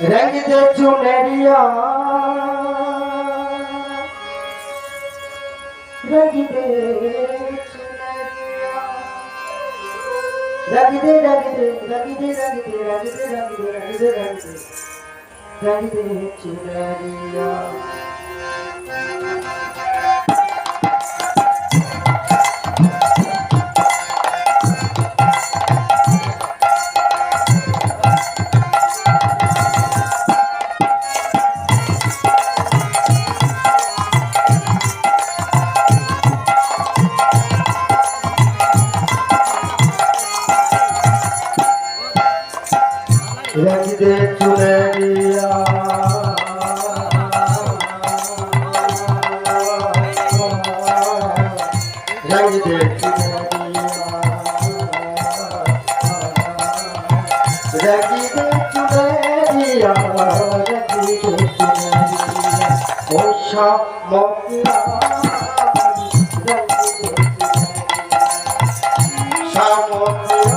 रंग दे चुनरिया रंग दे चुनरिया रंग दे रंग दे रंग दे रंग दे रंग दे रंग दे रंग दे रंग दे रंग दे चुनरिया रंग दे चुनरिया रंग दे चुनरिया रंग दे चुनरिया रंग दे चुनरिया ओ शामोतिया रंग दे चुनरिया शामोतिया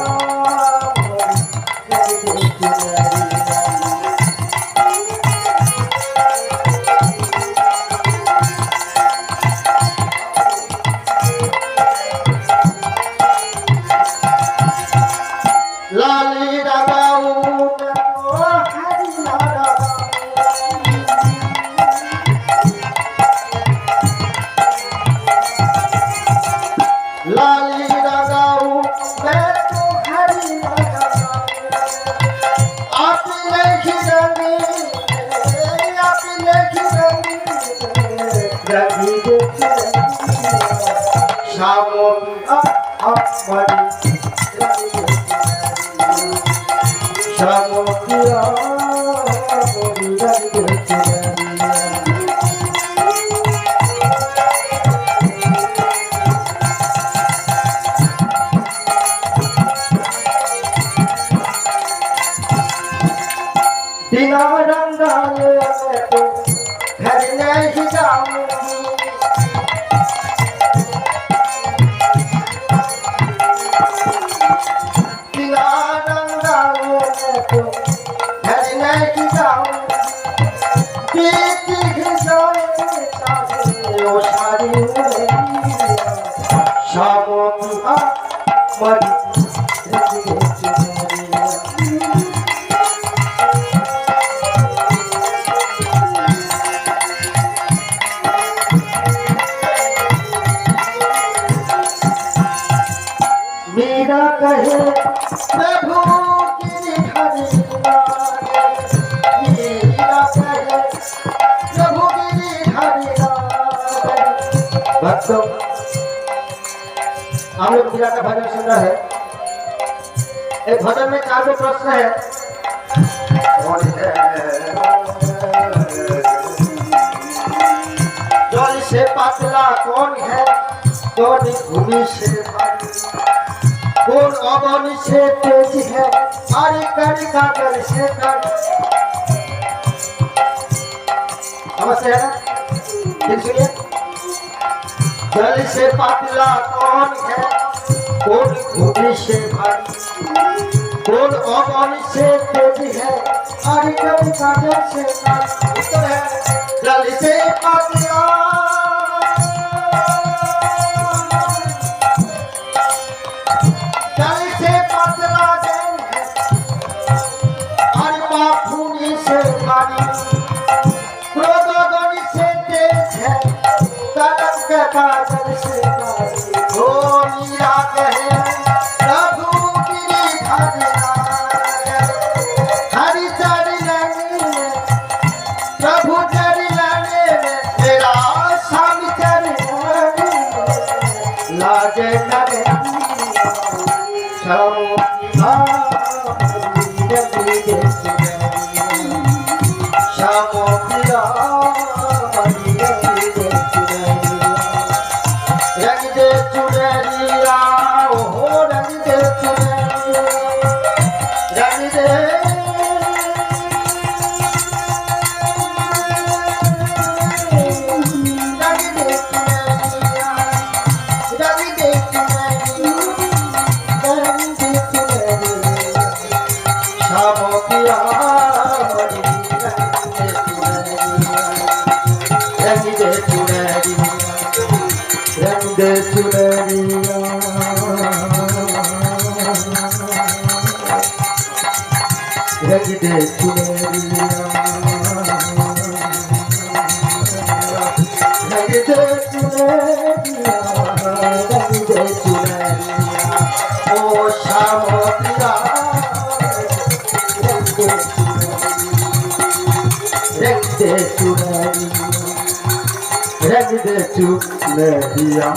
लाली लगाऊ ओ हरी लाली लगाऊ मैं तो हरी आप लेखी रंगी रंगी शामों शामोतिया बिना रंगाले मैं तो घर नहीं जाऊंगी बिना रंगाले मैं तो घर नहीं जाऊंगी बीती घिसाए चाहे ओ सारी शामों मरी मीरा कहे प्रभु की हरि मीरा कहे प्रभु की हरि भक्तों हम लोग मीरा का भजन सुन रहे हैं। एक भजन में 4 प्रश्न है। जल से पतला कौन है कौन भूमि से भारी कौन अवनी से तेज है अरे कर कागल से कर समझते हैं ना फिर सुनिए जल से पतला कौन है कौन भूमि से भारी कौन अवनी से तेज है अरे कर कागल से कर उत्तर है जल से पतला कागल से ओ मीरा कहे प्रभु की हरि चढ़ लाने प्रभु चढ़ लाने मेरा स्वामी चढ़ लागे लगे रंग दे चुनरिया ओ रंग दे चुनरिया रंग दे रंग दे चुनरिया रंग दे चुनरिया रंग दे चुनरिया रंग दे चुनरिया ओ श्याम पिया रंग दे चुनरिया रंग दे चुनरिया